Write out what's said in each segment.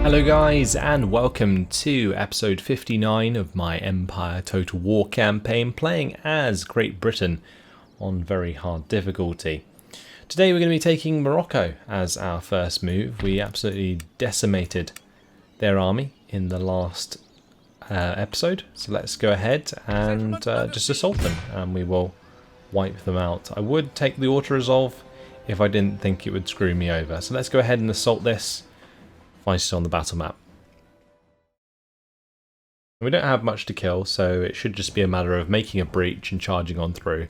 Hello guys, and welcome to episode 59 of my Empire Total War campaign, playing as Great Britain on very hard difficulty. Today we're going to be taking Morocco as our first move. We absolutely decimated their army in the last episode, so let's go ahead and just assault them, and we will wipe them out. I would take the auto-resolve if I didn't think it would screw me over, so let's go ahead and assault this. Find it on the battle map. We don't have much to kill, so it should just be a matter of making a breach and charging on through.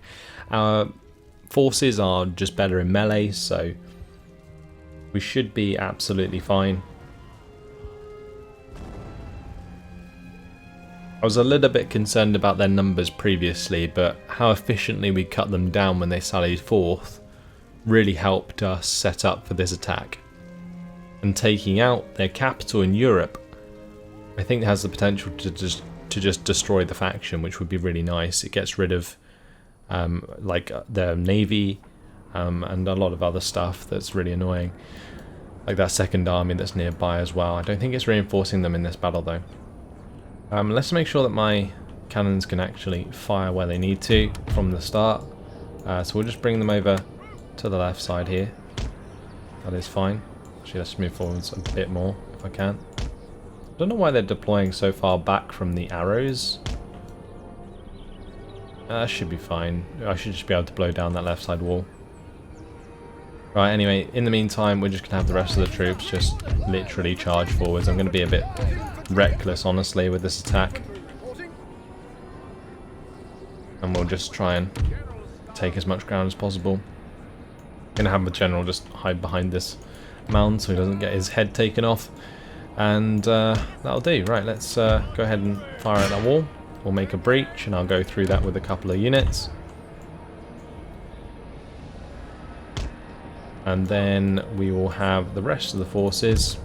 Our forces are just better in melee, so we should be absolutely fine. I was a little bit concerned about their numbers previously, but how efficiently we cut them down when they sallied forth really helped us set up for this attack. And taking out their capital in Europe, I think has the potential to just destroy the faction, which would be really nice. It gets rid of like their navy and a lot of other stuff that's really annoying, like that second army that's nearby as well. I don't think it's reinforcing them in this battle though. Let's make sure that my cannons can actually fire where they need to from the start. So we'll just bring them over to the left side here. That is fine. Actually, let's move forwards a bit more if I can. I don't know why they're deploying so far back from the arrows. That should be fine. I should just be able to blow down that left side wall. Right, anyway, in the meantime, we're just going to have the rest of the troops just literally charge forwards. I'm going to be a bit reckless, honestly, with this attack. And we'll just try and take as much ground as possible. I'm going to have the general just hide behind this mound so he doesn't get his head taken off, and that'll do. Right, let's go ahead and fire at that wall. We'll make a breach and I'll go through that with a couple of units, and then we will have the rest of the forces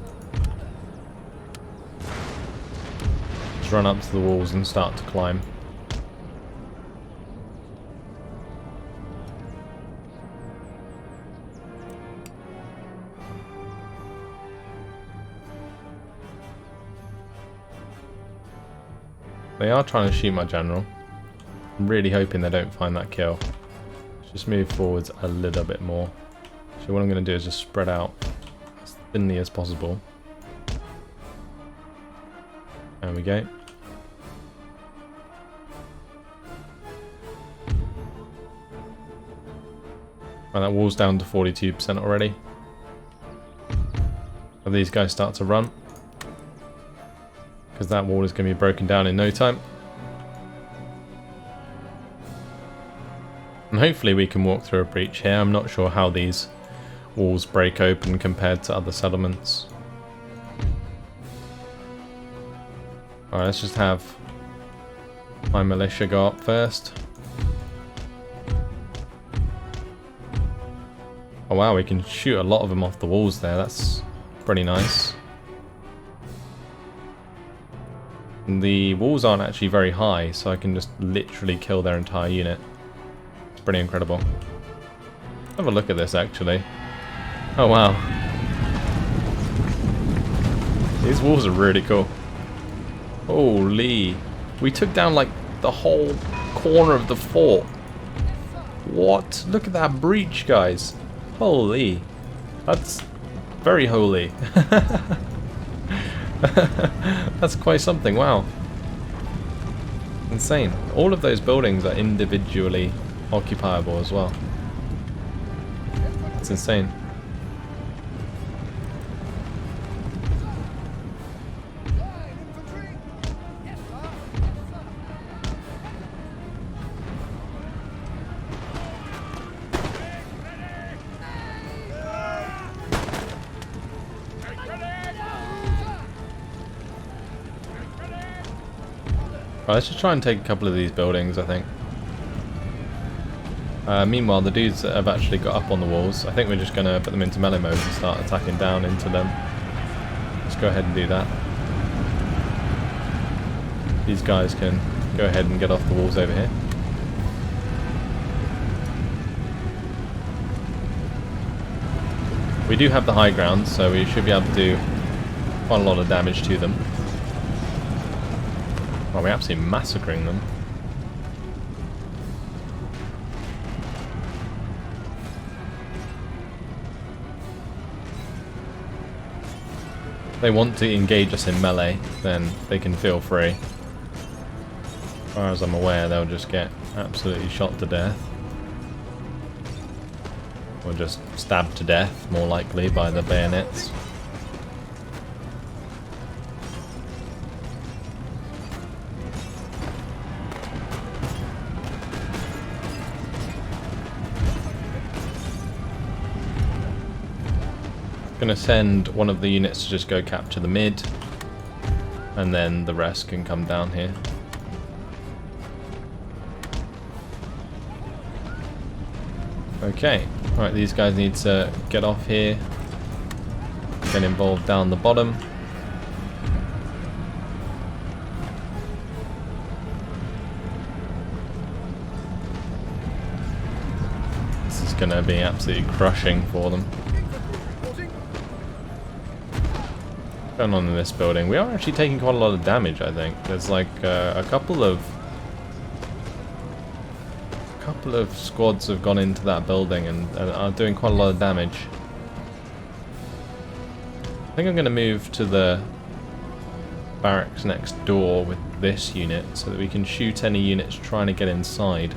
just run up to the walls and start to climb. They are trying to shoot my general. I'm really hoping they don't find that kill. Let's just move forwards a little bit more. So what I'm going to do is just spread out as thinly as possible. There we go. And that wall's down to 42% already. So these guys start to run, because that wall is going to be broken down in no time. And hopefully we can walk through a breach here. I'm not sure how these walls break open compared to other settlements. Alright, let's just have my militia go up first. Oh wow, we can shoot a lot of them off the walls there. That's pretty nice. The walls aren't actually very high, so I can just literally kill their entire unit. It's pretty incredible. Have a look at this, actually. Oh wow. These walls are really cool. Holy. We took down like the whole corner of the fort. What? Look at that breach, guys. Holy. That's very holy. That's quite something, wow. Insane. All of those buildings are individually occupiable as well. It's insane. Right, let's just try and take a couple of these buildings, I think. Meanwhile, the dudes that have actually got up on the walls, I think we're just going to put them into melee mode and start attacking down into them. Let's go ahead and do that. These guys can go ahead and get off the walls over here. We do have the high ground, so we should be able to quite a lot of damage to them. Well, we're absolutely massacring them. If they want to engage us in melee, then they can feel free. As far as I'm aware, they'll just get absolutely shot to death. Or just stabbed to death, more likely, by the bayonets. Gonna send one of the units to just go capture the mid, and then the rest can come down here. Okay, alright, these guys need to get off here, get involved down the bottom. This is gonna be absolutely crushing for them. Going on in this building, we are actually taking quite a lot of damage. I think there's like a couple of squads have gone into that building and are doing quite a lot of damage. I think I'm going to move to the barracks next door with this unit so that we can shoot any units trying to get inside.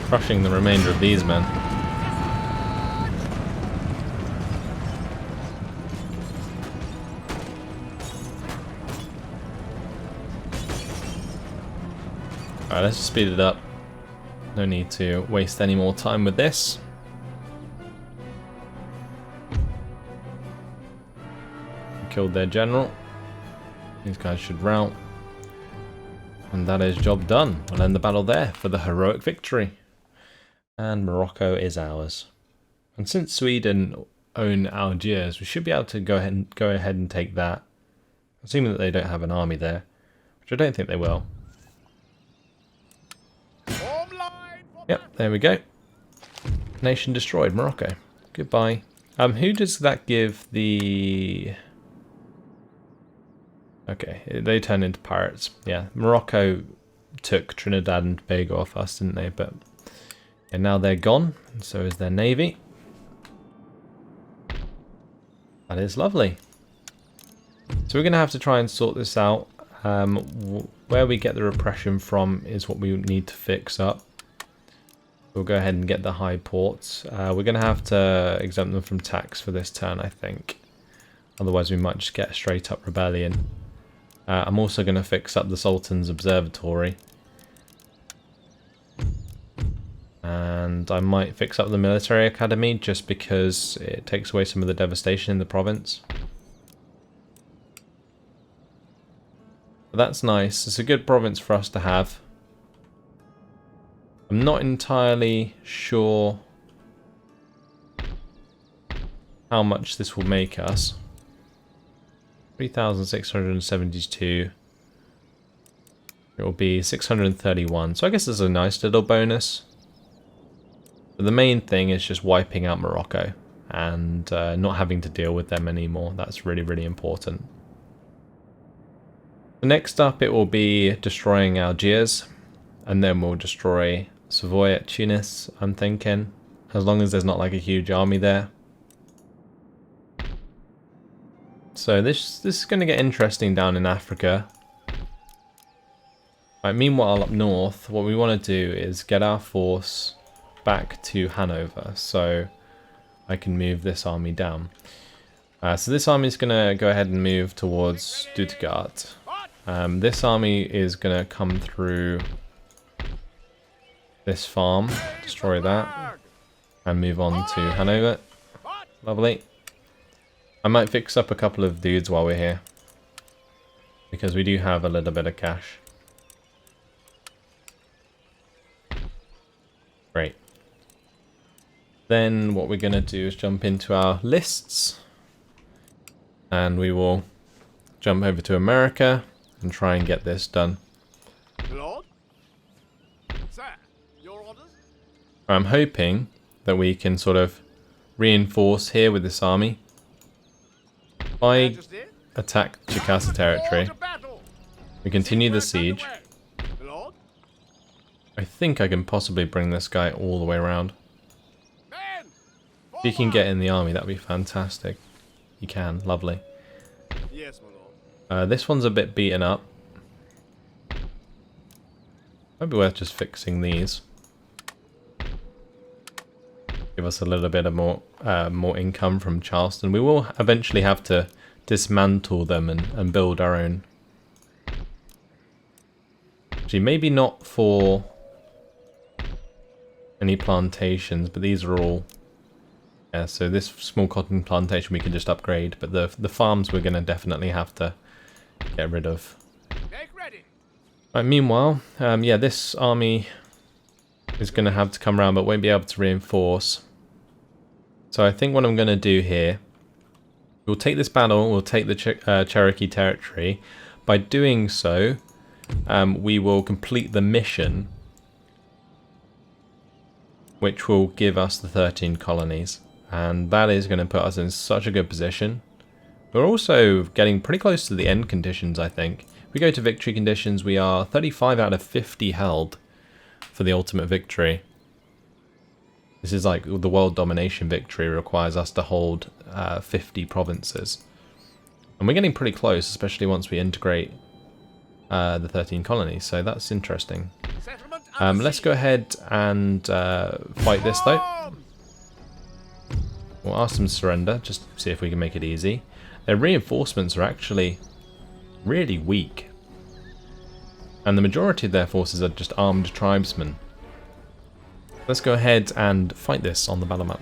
Crushing the remainder of these men. Alright, let's just speed it up. No need to waste any more time with this. Killed their general. These guys should rout. And that is job done. We'll end the battle there for the heroic victory. And Morocco is ours. And since Sweden own Algiers, we should be able to go ahead and take that. Assuming that they don't have an army there, which I don't think they will. Yep, there we go. Nation destroyed, Morocco. Goodbye. Who does that give the... Okay, they turn into pirates. Yeah, Morocco took Trinidad and Tobago off us, didn't they? But... And now they're gone, and so is their navy. That is lovely. So we're going to have to try and sort this out. Where we get the repression from is what we need to fix up. We'll go ahead and get the high ports. We're going to have to exempt them from tax for this turn, I think. Otherwise we might just get a straight up rebellion. I'm also going to fix up the Sultan's observatory. And I might fix up the military academy just because it takes away some of the devastation in the province. But that's nice. It's a good province for us to have. I'm not entirely sure how much this will make us. 3,672. It will be 631. So I guess there's a nice little bonus. But the main thing is just wiping out Morocco and not having to deal with them anymore. That's really, really important. Next up, it will be destroying Algiers, and then we'll destroy Savoy at Tunis, I'm thinking, as long as there's not like a huge army there. So this is going to get interesting down in Africa. Right, meanwhile, up north, what we want to do is get our force back to Hanover, so I can move this army down. So this army is going to go ahead and move towards Stuttgart. This army is going to come through this farm, destroy that, and move on to Hanover. Lovely. I might fix up a couple of dudes while we're here, because we do have a little bit of cash. Great. Then what we're going to do is jump into our lists, and we will jump over to America and try and get this done. Lord? Sir, your orders? I'm hoping that we can sort of reinforce here with this army. If I Majesty? attack Chicasa territory, Order battle. we continue the siege. Lord? I think I can possibly bring this guy all the way around. Men! If he can get in the army, that'd be fantastic. He can, lovely. Yes, my lord. This one's a bit beaten up. Might be worth just fixing these. Give us a little bit of more income from Charleston. We will eventually have to dismantle them and build our own. Actually, maybe not for any plantations, but these are all... Yeah, so this small cotton plantation we can just upgrade, but the farms we're going to definitely have to get rid of. Make ready. Right, meanwhile, yeah, this army is going to have to come around, but won't be able to reinforce. So I think what I'm going to do here, we'll take this battle, we'll take the Cherokee territory. By doing so, we will complete the mission, which will give us the 13 colonies. And that is going to put us in such a good position. We're also getting pretty close to the end conditions, I think. If we go to victory conditions, we are 35 out of 50 held for the ultimate victory. This is like the world domination victory requires us to hold 50 provinces. And we're getting pretty close, especially once we integrate the 13 colonies, so that's interesting. Let's go ahead and fight this though. We'll ask them to surrender, just to see if we can make it easy. Their reinforcements are actually really weak. And the majority of their forces are just armed tribesmen. Let's go ahead and fight this on the battle map.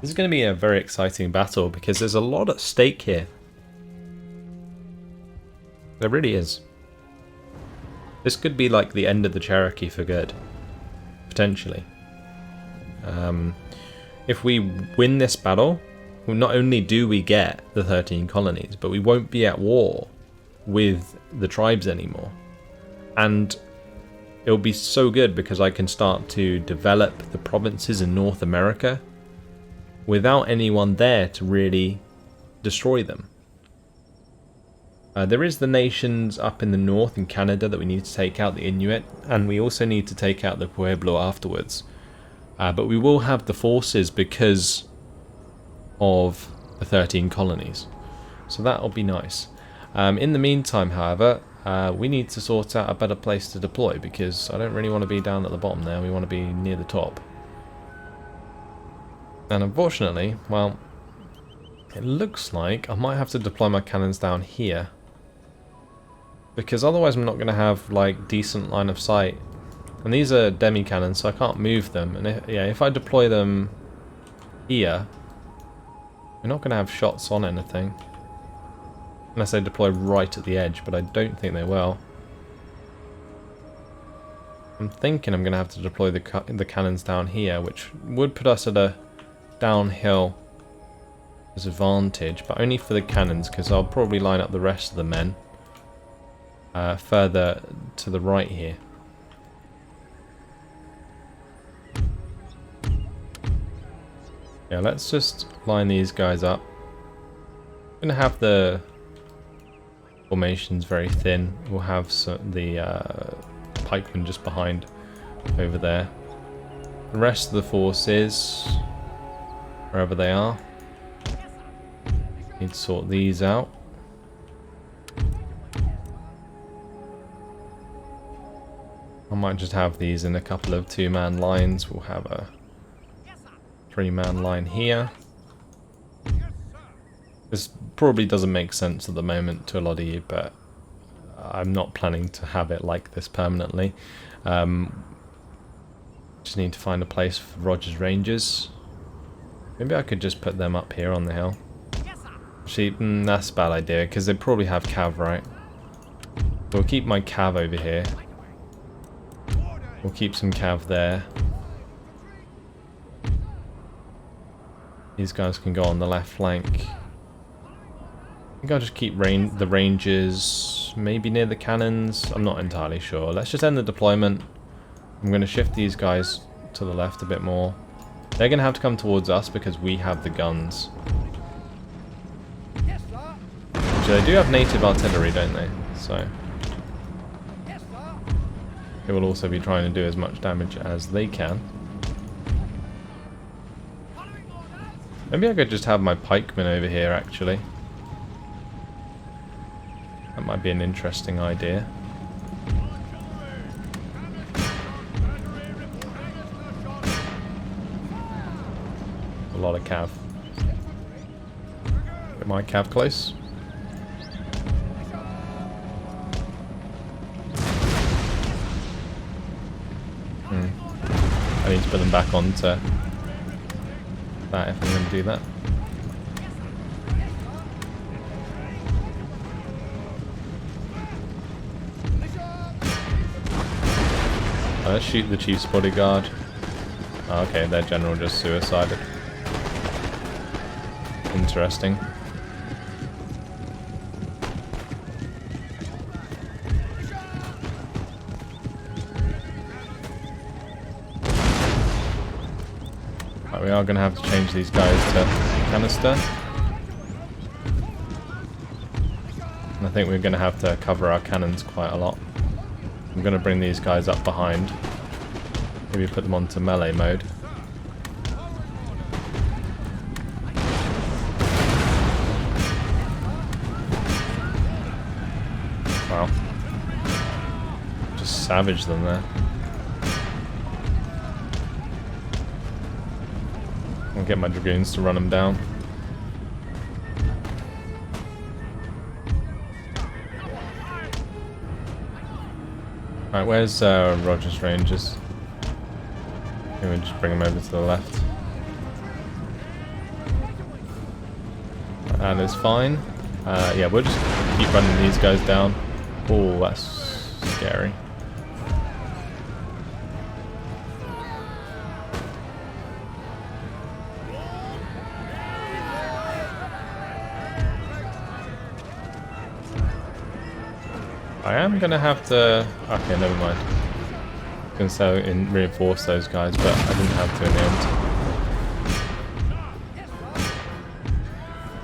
This is going to be a very exciting battle because there's a lot at stake here. There really is. This could be like the end of the Cherokee for good. Potentially. If we win this battle, well, not only do we get the 13 colonies, but we won't be at war with the tribes anymore. And it'll be so good because I can start to develop the provinces in North America without anyone there to really destroy them. There is the nations up in the north in Canada that we need to take out, the Inuit, and we also need to take out the Pueblo afterwards. But we will have the forces because of the 13 colonies. So that'll be nice. In the meantime, however, we need to sort out a better place to deploy because I don't really want to be down at the bottom there. We want to be near the top. And unfortunately, well, it looks like I might have to deploy my cannons down here. Because otherwise I'm not going to have like decent line of sight. And these are demi cannons, so I can't move them. And if I deploy them here, we're not going to have shots on anything. Unless they deploy right at the edge, but I don't think they will. I'm thinking I'm going to have to deploy the cannons down here, which would put us at a downhill disadvantage, but only for the cannons, because I'll probably line up the rest of the men further to the right here. Yeah, let's just line these guys up. I'm going to have the formations very thin. We'll have the pikemen just behind over there. The rest of the forces, wherever they are, need to sort these out. I might just have these in a couple of two-man lines. We'll have a three-man line here. This probably doesn't make sense at the moment to a lot of you, but I'm not planning to have it like this permanently. Just need to find a place for Roger's Rangers. Maybe I could just put them up here on the hill. Actually, that's a bad idea, because they probably have cav, right? We'll keep my cav over here. We'll keep some cav there. These guys can go on the left flank. think I'll just keep the ranges maybe near the cannons. I'm not entirely sure. Let's just end the deployment. I'm going to shift these guys to the left a bit more. They're going to have to come towards us because we have the guns. So they do have native artillery, don't they? So they will also be trying to do as much damage as they can. Maybe I could just have my pikemen over here, actually. That might be an interesting idea. A lot of cav. Get my cav close. I need to put them back onto that if I'm going to do that. Let's shoot the chief's bodyguard. Oh, okay, their general just suicided. Interesting. Right, we are going to have to change these guys to canister. And I think we're going to have to cover our cannons quite a lot. I'm going to bring these guys up behind. Maybe put them onto melee mode. Wow. Just savage them there. I'll get my dragoons to run them down. Right, where's Roger's Rangers? Maybe we'll just bring them over to the left. That is fine. Yeah, we'll just keep running these guys down. Oh, that's scary. I am going to have to... Okay, never mind. I was going to say reinforce those guys, but I didn't have to in the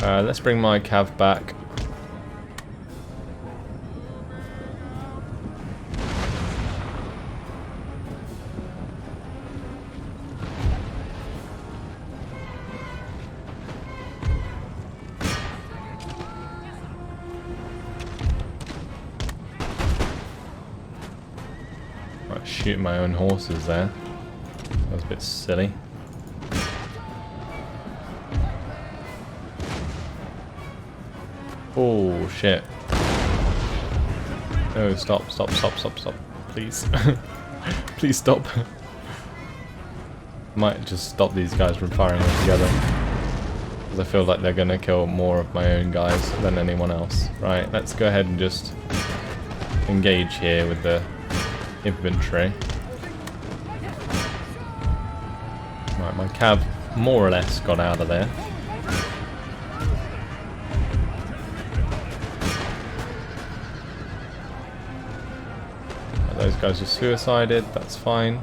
end. Let's bring my cav back. Shoot my own horses there. That was a bit silly. Oh shit. No, stop. Please. Please stop. Might just stop these guys from firing altogether. Because I feel like they're gonna kill more of my own guys than anyone else. Right, let's go ahead and just engage here with the infantry. Right, my cav more or less got out of there. Those guys are suicided, that's fine.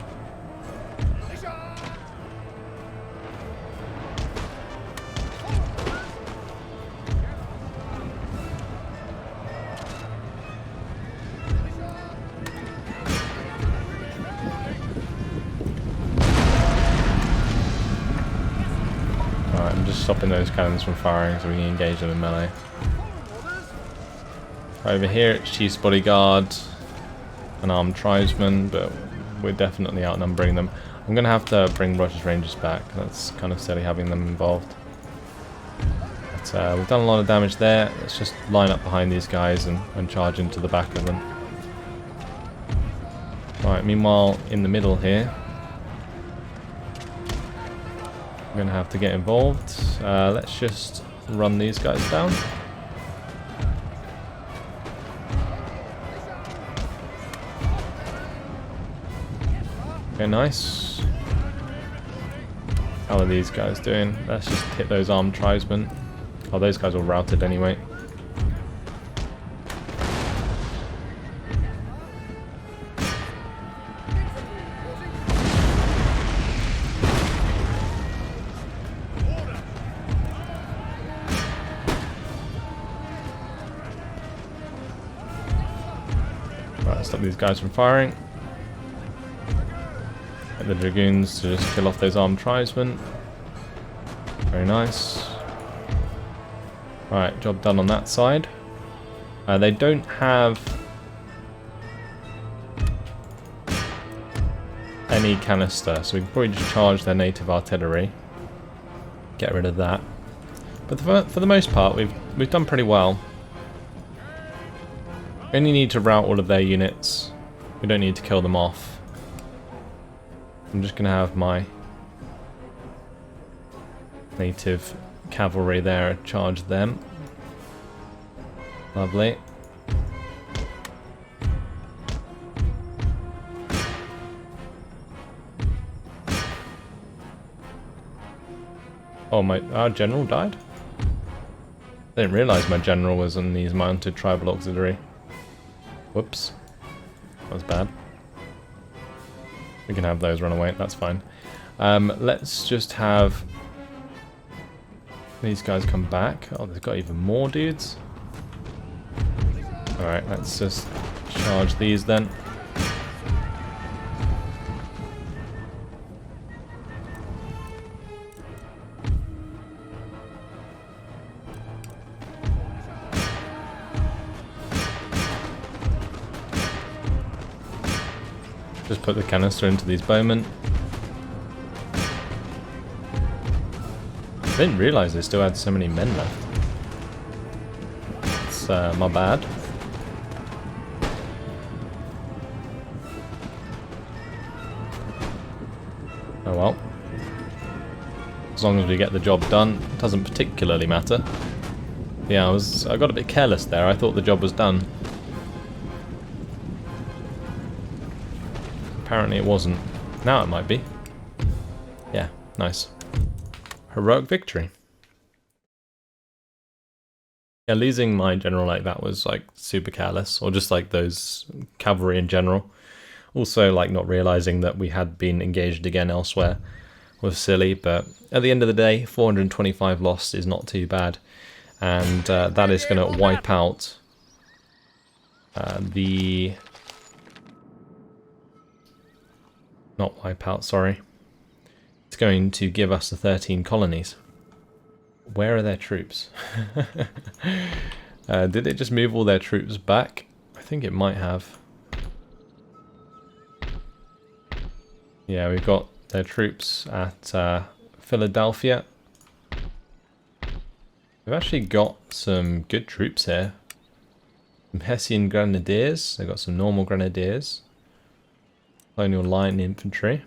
Stopping those cannons from firing so we can engage them in melee. Over here it's Chief's Bodyguard, an armed tribesman, but we're definitely outnumbering them. I'm going to have to bring Roger's Rangers back. That's kind of silly having them involved. But we've done a lot of damage there. Let's just line up behind these guys and charge into the back of them. Right, meanwhile in the middle here, I'm going to have to get involved. Let's just run these guys down. Okay, nice. How are these guys doing? Let's just hit those armed tribesmen. Oh, those guys are routed anyway. stop these guys from firing. Get the dragoons to just kill off those armed tribesmen. Very nice. Right, job done on that side. They don't have any canister, so we can probably just charge their native artillery. Get rid of that. But for the most part, we've done pretty well. We only need to rout all of their units. We don't need to kill them off. I'm just going to have my native cavalry there charge them. Lovely. Oh, our general died? I didn't realise my general was on these mounted tribal auxiliary. Whoops. That was bad. We can have those run away, that's fine. Let's just have these guys come back. Oh, they've got even more dudes. Alright, let's just charge these then. Just put the canister into these bowmen. I didn't realise they still had so many men left. It's my bad. Oh well. As long as we get the job done, it doesn't particularly matter. Yeah, I got a bit careless there. I thought the job was done. Apparently it wasn't. Now it might be. Yeah, nice. Heroic victory. Yeah, losing my general like that was like super careless, or just like those cavalry in general. Also, like not realizing that we had been engaged again elsewhere was silly, but at the end of the day, 425 lost is not too bad, and that is going to wipe out not wipe out, sorry. It's going to give us the 13 colonies. Where are their troops? Did it just move all their troops back? I think it might have. Yeah, we've got their troops at Philadelphia. We've actually got some good troops here. Some Hessian Grenadiers. They've got some normal Grenadiers. Colonial Line Infantry.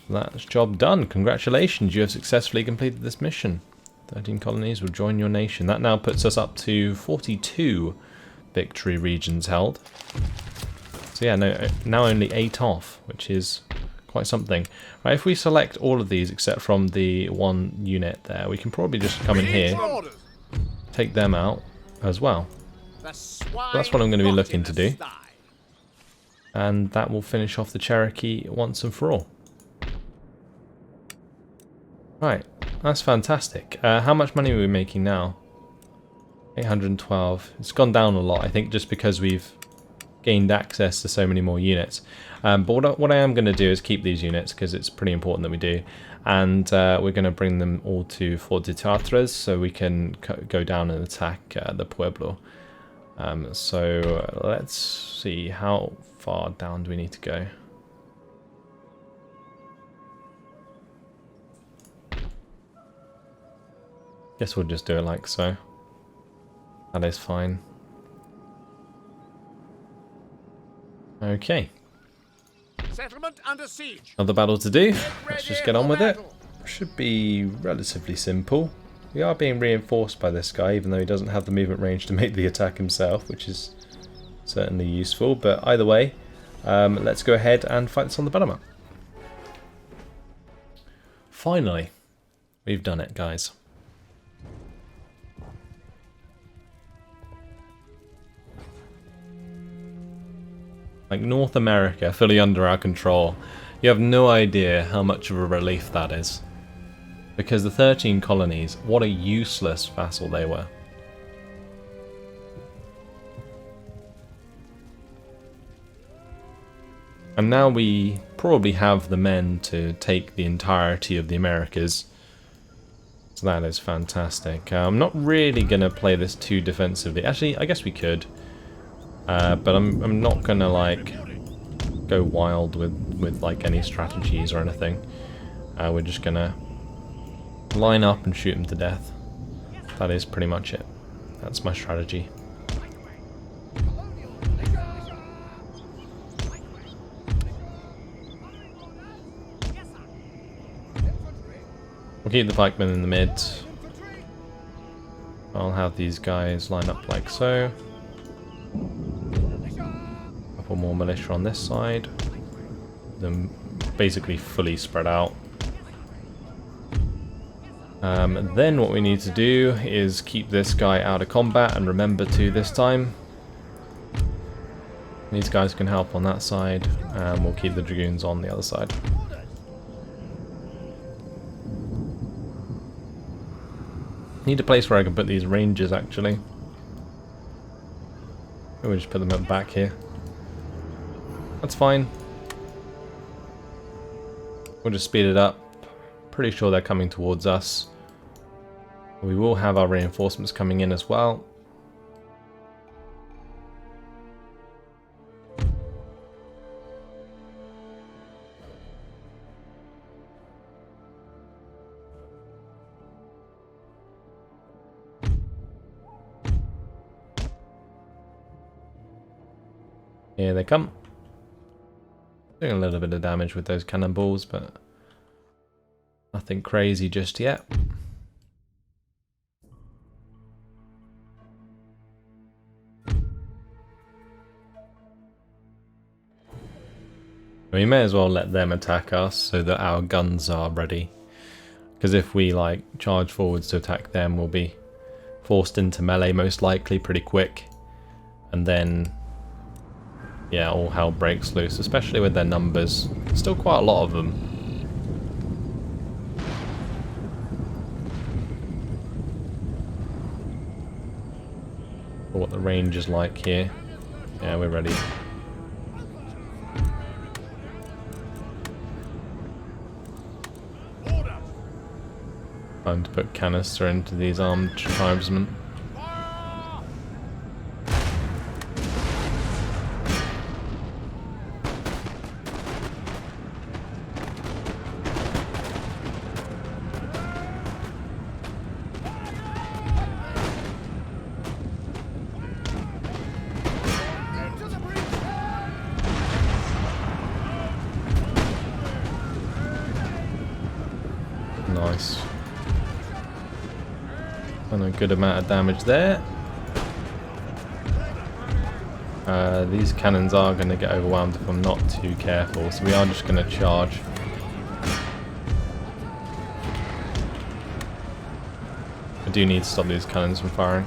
That's job done. Congratulations, you have successfully completed this mission. 13 colonies will join your nation. That now puts us up to 42 victory regions held. So yeah, now only 8 off, which is quite something. Right, if we select all of these except from the one unit there, we can probably just come in here, take them out as well. So that's what I'm going to be looking to do. And that will finish off the Cherokee once and for all. Right, that's fantastic. How much money are we making now? 812. It's gone down a lot, I think, just because we've gained access to so many more units. But what I am going to do is keep these units, because it's pretty important that we do. And we're going to bring them all to Fort de Chartres, so we can go down and attack the Pueblo. So let's see, how far down do we need to go? Guess we'll just do it like so. That is fine. Okay. Settlement under siege. Another battle to do. Let's just get on with it. Should be relatively simple. We are being reinforced by this guy, even though he doesn't have the movement range to make the attack himself, which is certainly useful. But either way, let's go ahead and fight this on the battle map. Finally, we've done it, guys. Like North America, fully under our control. You have no idea how much of a relief that is. Because the 13 colonies, what a useless vassal they were. And now we probably have the men to take the entirety of the Americas. So that is fantastic. I'm not really going to play this too defensively. Actually, I guess we could. But I'm not going to like go wild with like any strategies or anything. We're just going to line up and shoot them to death. That is pretty much it. That's my strategy. We'll keep the pikemen in the mid. I'll have these guys line up like so. A couple more militia on this side. Them basically fully spread out. Then what we need to do is keep this guy out of combat, and remember to this time. These guys can help on that side, and we'll keep the dragoons on the other side. Need a place where I can put these rangers actually. We'll just put them at the back here. That's fine. We'll just speed it up. Pretty sure they're coming towards us. We will have our reinforcements coming in as well. Here they come. Doing a little bit of damage with those cannonballs, but nothing crazy just yet. We may as well let them attack us so that our guns are ready. Because if we like charge forwards to attack them, we'll be forced into melee most likely pretty quick. And then yeah, all hell breaks loose, especially with their numbers. Still quite a lot of them. What the range is like here. Yeah, we're ready. Time to put canister into these armed tribesmen. Nice. And a good amount of damage there. These cannons are going to get overwhelmed if I'm not too careful, so we are just going to charge. I do need to stop these cannons from firing.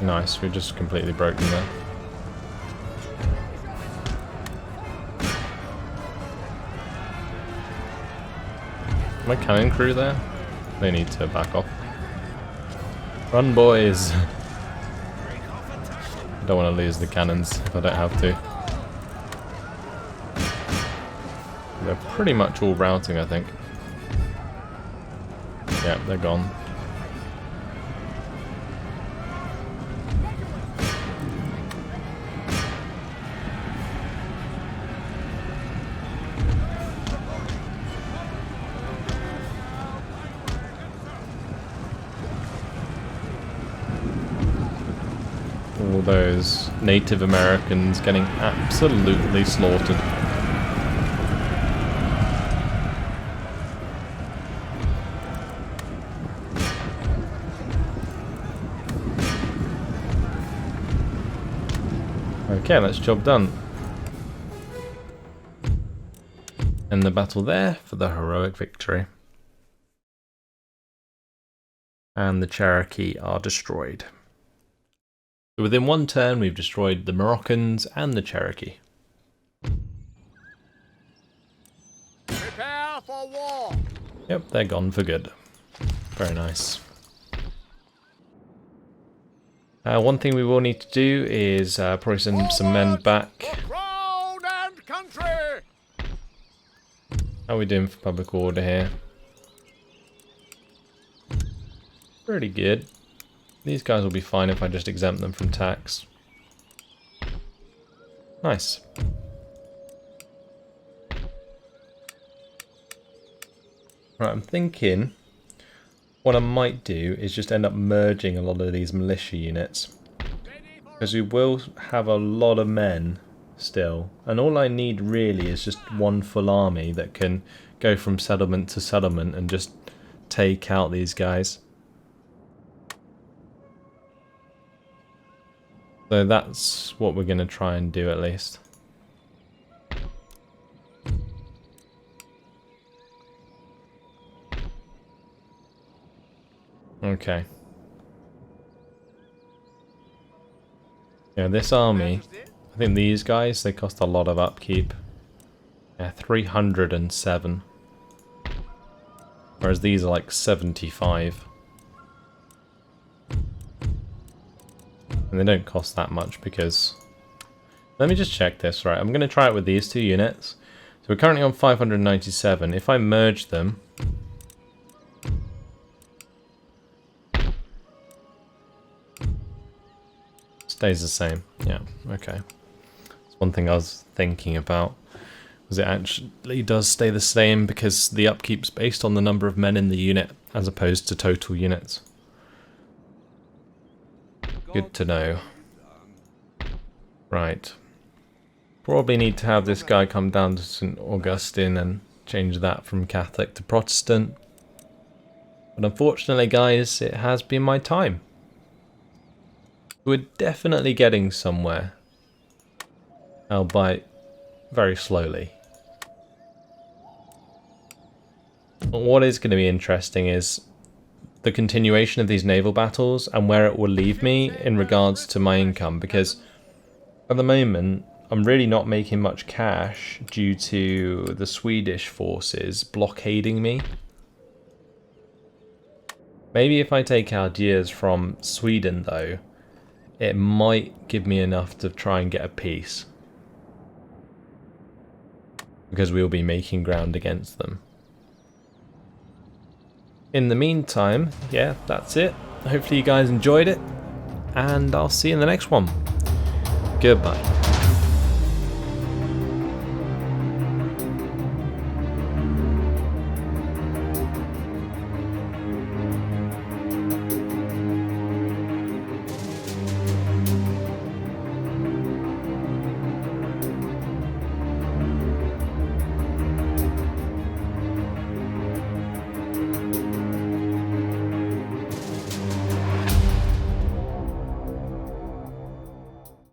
Nice, we just completely broken there. My cannon crew there? They need to back off. Run, boys! I don't want to lose the cannons if I don't have to. They're pretty much all routing, I think. Yeah, they're gone. All those Native Americans getting absolutely slaughtered. Okay, that's job done. End the battle there for the heroic victory. And the Cherokee are destroyed. So within one turn, we've destroyed the Moroccans and the Cherokee. Prepare for war. Yep, they're gone for good. Very nice. One thing we will need to do is probably send some men back. For crown and country! How are we doing for public order here? Pretty good. These guys will be fine if I just exempt them from tax. Nice. Right, I'm thinking what I might do is just end up merging a lot of these militia units. Because we will have a lot of men still. And all I need really is just one full army that can go from settlement to settlement and just take out these guys. So that's what we're going to try and do at least. Okay. Yeah, this army, I think these guys, they cost a lot of upkeep. Yeah, 307. Whereas these are like 75. And they don't cost that much because... Let me just check this, right? I'm going to try it with these two units. So we're currently on 597. If I merge them... Stays the same. Yeah, okay. That's one thing I was thinking about. Was it actually does stay the same because the upkeep's based on the number of men in the unit as opposed to total units. Good to know. Right. Probably need to have this guy come down to St. Augustine and change that from Catholic to Protestant. But unfortunately, guys, it has been my time. We're definitely getting somewhere. Albeit very slowly. But what is going to be interesting is the continuation of these naval battles and where it will leave me in regards to my income, because at the moment I'm really not making much cash due to the Swedish forces blockading me. Maybe if I take Algiers from Sweden though, it might give me enough to try and get a peace. Because we'll be making ground against them. In the meantime, yeah, that's it. Hopefully you guys enjoyed it. And I'll see you in the next one. Goodbye.